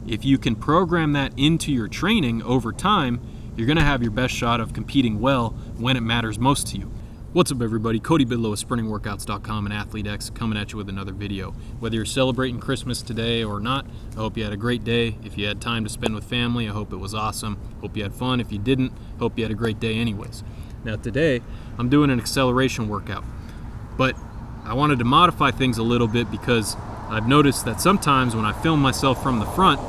If you can program that into your training over time, you're going to have your best shot of competing well when it matters most to you. What's up, everybody? Cody Bidlow with sprintingworkouts.com and ATHLETE.X coming at you with another video. Whether you're celebrating Christmas today or not, I hope you had a great day. If you had time to spend with family, I hope it was awesome. Hope you had fun. If you didn't, hope you had a great day anyways. Now today, I'm doing an acceleration workout, but I wanted to modify things a little bit because I've noticed that sometimes when I film myself from the front,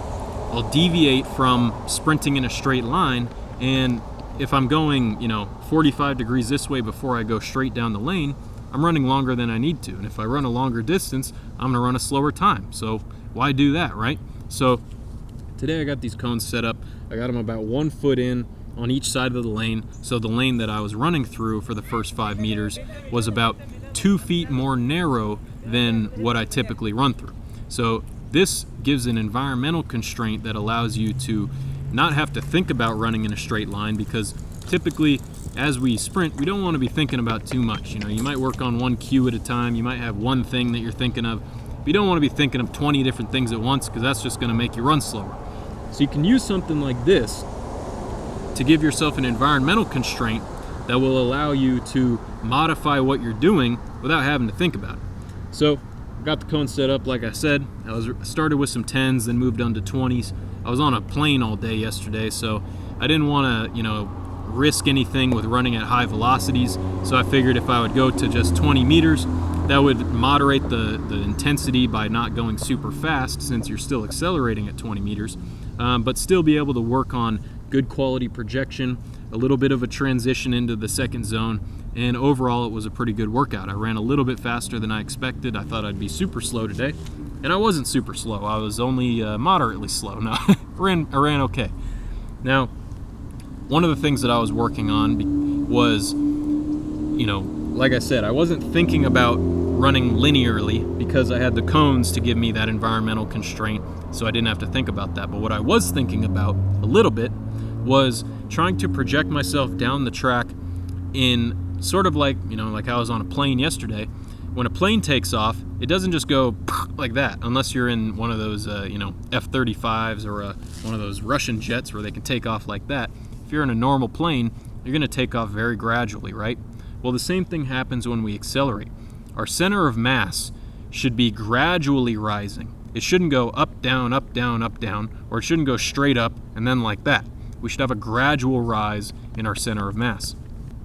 I'll deviate from sprinting in a straight line, and if I'm going, 45 degrees this way before I go straight down the lane, I'm running longer than I need to. And if I run a longer distance, I'm gonna run a slower time. So why do that, right? So today I got these cones set up. I got them about 1 foot in on each side of the lane. So the lane that I was running through for the first 5 meters was about 2 feet more narrow than what I typically run through. So this gives an environmental constraint that allows you to not have to think about running in a straight line, because typically as we sprint, we don't want to be thinking about too much. You might work on one cue at a time. You might have one thing that you're thinking of. You don't want to be thinking of 20 different things at once, because that's just going to make you run slower. So you can use something like this to give yourself an environmental constraint that will allow you to modify what you're doing without having to think about it. So got the cone set up, like I said. I started with some 10s, then moved on to 20s. I was on a plane all day yesterday, so I didn't want to, risk anything with running at high velocities. So I figured if I would go to just 20 meters, that would moderate the intensity by not going super fast, since you're still accelerating at 20 meters, but still be able to work on good quality projection, a little bit of a transition into the second zone, and overall it was a pretty good workout. I ran a little bit faster than I expected. I thought I'd be super slow today, and I wasn't super slow. I was only moderately slow. No, I ran okay. Now, one of the things that I was working on was, like I said, I wasn't thinking about running linearly because I had the cones to give me that environmental constraint, so I didn't have to think about that. But what I was thinking about a little bit was trying to project myself down the track in sort of like, like I was on a plane yesterday. When a plane takes off, it doesn't just go like that, unless you're in one of those, F-35s or one of those Russian jets where they can take off like that. If you're in a normal plane, you're going to take off very gradually, right? Well, the same thing happens when we accelerate. Our center of mass should be gradually rising. It shouldn't go up, down, up, down, up, down, or it shouldn't go straight up and then like that. We should have a gradual rise in our center of mass.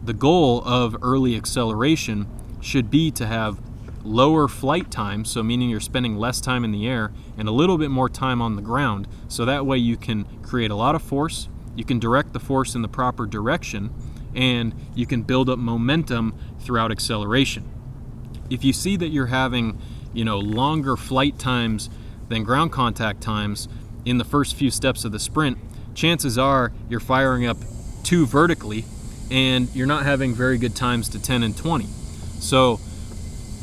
The goal of early acceleration should be to have lower flight time, so meaning you're spending less time in the air and a little bit more time on the ground, so that way you can create a lot of force, you can direct the force in the proper direction, and you can build up momentum throughout acceleration. If you see that you're having, longer flight times than ground contact times in the first few steps of the sprint, chances are you're firing up too vertically and you're not having very good times to 10 and 20. So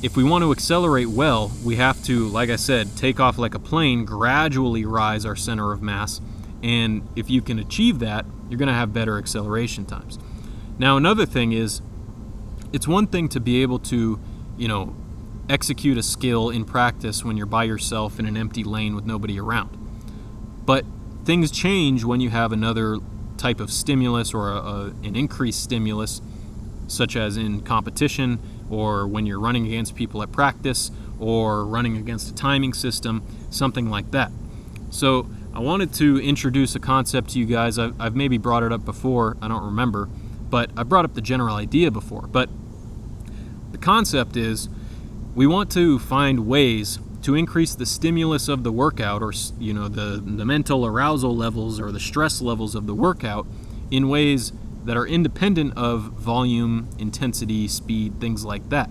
if we want to accelerate well, we have to, like I said, take off like a plane, gradually rise our center of mass, and if you can achieve that, you're going to have better acceleration times. Now, another thing is, it's one thing to be able to, execute a skill in practice when you're by yourself in an empty lane with nobody around. But things change when you have another type of stimulus or an increased stimulus, such as in competition, or when you're running against people at practice, or running against a timing system, something like that. So I wanted to introduce a concept to you guys. I've maybe brought it up before, I don't remember, but I brought up the general idea before. But the concept is, we want to find ways to increase the stimulus of the workout, or the mental arousal levels or the stress levels of the workout, in ways that are independent of volume, intensity, speed, things like that.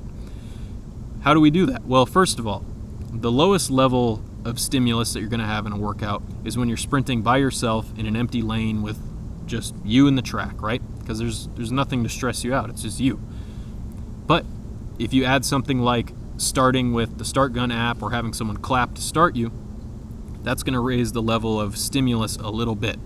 How do we do that? Well, first of all, the lowest level of stimulus that you're going to have in a workout is when you're sprinting by yourself in an empty lane with just you and the track, right? Because there's nothing to stress you out, it's just you. But if you add something like starting with the Start Gun app or having someone clap to start you, that's going to raise the level of stimulus a little bit.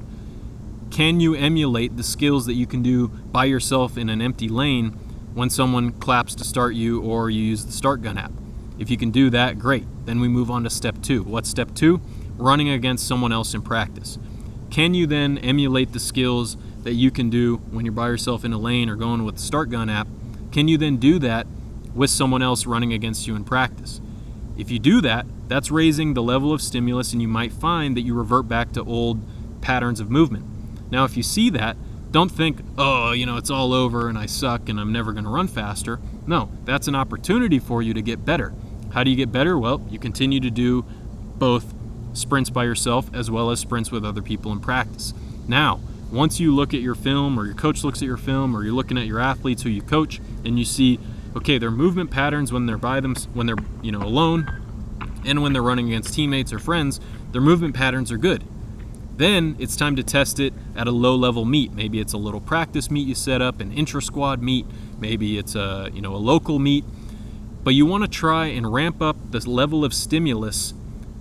Can you emulate the skills that you can do by yourself in an empty lane when someone claps to start you or you use the Start Gun app? If you can do that, great. Then we move on to step 2. What's step 2? running against someone else in practice. Can you then emulate the skills that you can do when you're by yourself in a lane or going with the Start Gun app? Can you then do that with someone else running against you in practice? If you do that, that's raising the level of stimulus, and you might find that you revert back to old patterns of movement. Now, if you see that, don't think, oh, it's all over and I suck and I'm never going to run faster. No, that's an opportunity for you to get better. How do you get better? Well, you continue to do both sprints by yourself as well as sprints with other people in practice. Now, once you look at your film, or your coach looks at your film, or you're looking at your athletes who you coach, and you see, okay, their movement patterns when they're alone, and when they're running against teammates or friends, their movement patterns are good. Then it's time to test it at a low-level meet. Maybe it's a little practice meet you set up, an intra-squad meet. Maybe it's a local meet. But you want to try and ramp up the level of stimulus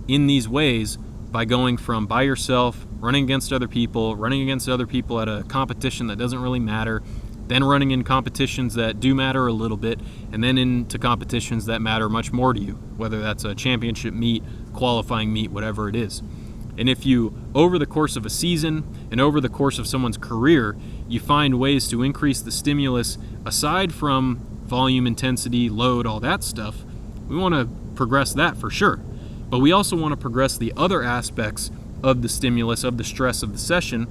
in these ways by going from by yourself, running against other people at a competition that doesn't really matter, then running in competitions that do matter a little bit, and then into competitions that matter much more to you, whether that's a championship meet, qualifying meet, whatever it is. And if you, over the course of a season and over the course of someone's career, you find ways to increase the stimulus aside from volume, intensity, load, all that stuff, we want to progress that for sure. But we also want to progress the other aspects of the stimulus, of the stress of the session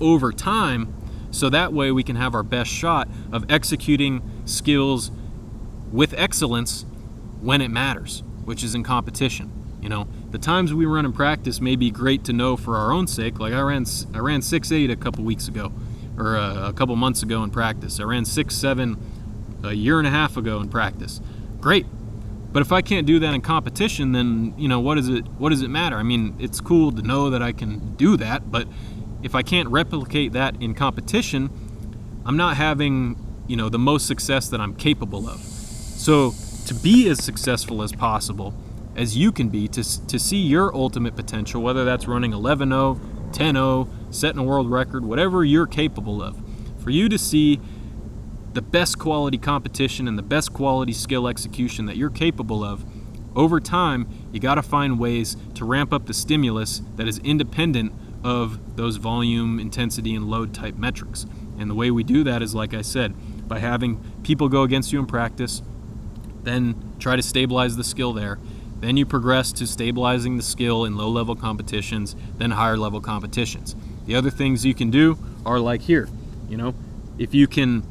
over time, so that way we can have our best shot of executing skills with excellence when it matters, which is in competition. The times we run in practice may be great to know for our own sake. Like I ran 6.8 a couple weeks ago, or a couple months ago in practice. I ran 6.7 a year and a half ago in practice. Great. But if I can't do that in competition, then what does it matter? I mean, it's cool to know that I can do that, but if I can't replicate that in competition, I'm not having the most success that I'm capable of. So to be as successful as possible as you can be, to see your ultimate potential, whether that's running 11.0, 10.0, setting a world record, whatever you're capable of, for you to see the best quality competition and the best quality skill execution that you're capable of, over time, you got to find ways to ramp up the stimulus that is independent of those volume, intensity, and load type metrics. And the way we do that is, like I said, by having people go against you in practice, then try to stabilize the skill there. Then you progress to stabilizing the skill in low-level competitions, then higher-level competitions. The other things you can do are like here. If you can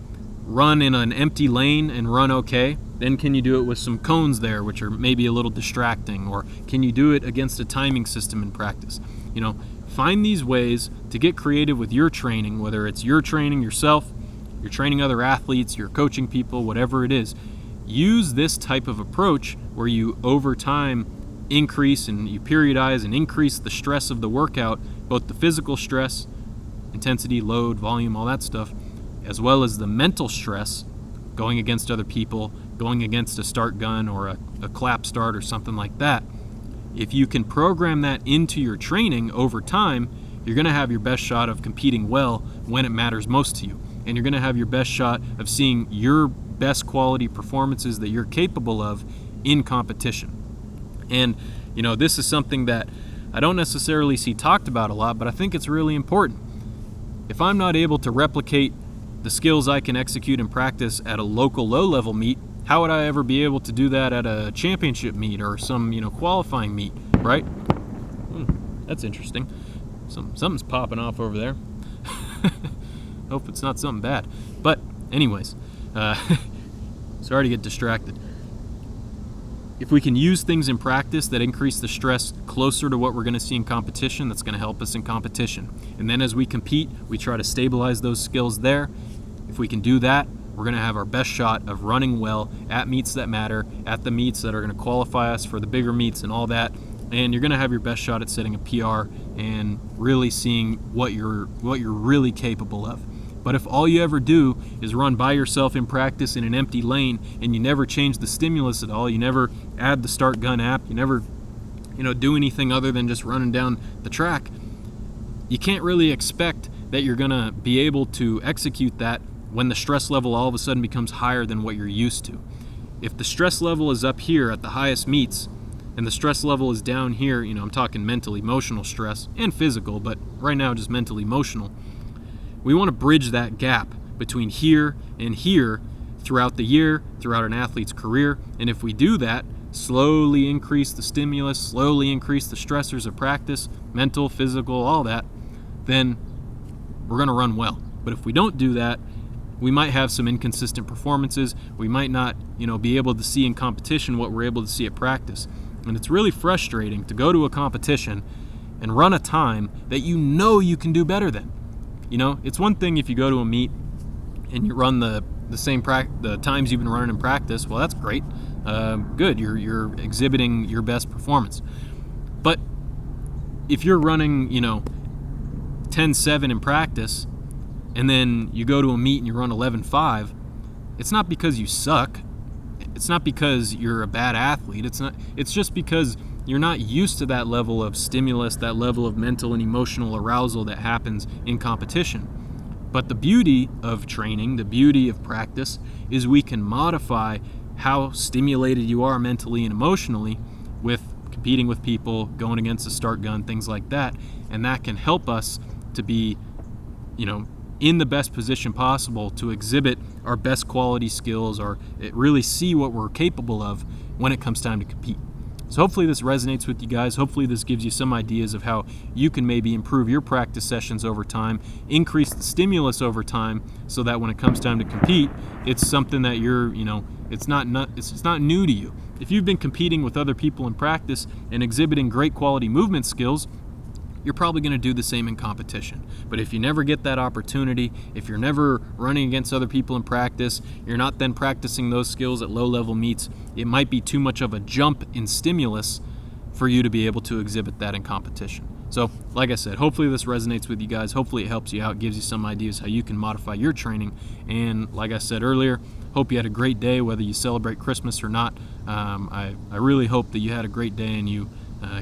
run in an empty lane and run okay, then can you do it with some cones there, which are maybe a little distracting? Or can you do it against a timing system in practice? Find these ways to get creative with your training, whether it's you're training yourself, you're training other athletes, you're coaching people, whatever it is. Use this type of approach where you over time increase and you periodize and increase the stress of the workout, both the physical stress, intensity, load, volume, all that stuff, as well as the mental stress, going against other people, going against a start gun or a clap start or something like that. If you can program that into your training over time, you're going to have your best shot of competing well when it matters most to you. And you're going to have your best shot of seeing your best quality performances that you're capable of in competition. And, this is something that I don't necessarily see talked about a lot, but I think it's really important. If I'm not able to replicate the skills I can execute in practice at a local low-level meet, how would I ever be able to do that at a championship meet or some, qualifying meet, right? That's interesting. Something's popping off over there. Hope it's not something bad. But anyways, sorry to get distracted. If we can use things in practice that increase the stress closer to what we're going to see in competition, that's going to help us in competition. And then as we compete, we try to stabilize those skills there. If we can do that, we're going to have our best shot of running well at meets that matter, at the meets that are going to qualify us for the bigger meets and all that. And you're going to have your best shot at setting a PR and really seeing what you're really capable of. But if all you ever do is run by yourself in practice in an empty lane and you never change the stimulus at all, you never add the Start Gun app, you never do anything other than just running down the track, you can't really expect that you're going to be able to execute that when the stress level all of a sudden becomes higher than what you're used to. If the stress level is up here at the highest meets, and the stress level is down here, I'm talking mental, emotional stress, and physical, but right now just mental, emotional. We want to bridge that gap between here and here throughout the year, throughout an athlete's career, and if we do that, slowly increase the stimulus, slowly increase the stressors of practice, mental, physical, all that, then we're going to run well. But if we don't do that, we might have some inconsistent performances. We might not, be able to see in competition what we're able to see at practice. And it's really frustrating to go to a competition and run a time that you can do better than. It's one thing if you go to a meet and you run the times you've been running in practice. Well, that's great. Good. You're exhibiting your best performance. But if you're running, 10-7 in practice, and then you go to a meet and you run 11-5, it's not because you suck. It's not because you're a bad athlete. It's just because you're not used to that level of stimulus, that level of mental and emotional arousal that happens in competition. But the beauty of training, the beauty of practice, is we can modify how stimulated you are mentally and emotionally with competing with people, going against a start gun, things like that. And that can help us to be, in the best position possible to exhibit our best quality skills, or really see what we're capable of when it comes time to compete. So hopefully this resonates with you guys. Hopefully this gives you some ideas of how you can maybe improve your practice sessions over time, increase the stimulus over time, so that when it comes time to compete, it's something that it's not new to you. If you've been competing with other people in practice and exhibiting great quality movement skills, you're probably going to do the same in competition. But if you never get that opportunity, if you're never running against other people in practice, you're not then practicing those skills at low-level meets, it might be too much of a jump in stimulus for you to be able to exhibit that in competition. So, like I said, hopefully this resonates with you guys. Hopefully it helps you out, gives you some ideas how you can modify your training. And like I said earlier, hope you had a great day, whether you celebrate Christmas or not. I really hope that you had a great day and you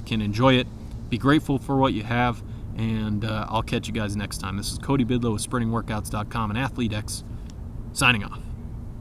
can enjoy it. Be grateful for what you have, and I'll catch you guys next time. This is Cody Bidlow with SprintingWorkouts.com and ATHLETE.X, signing off.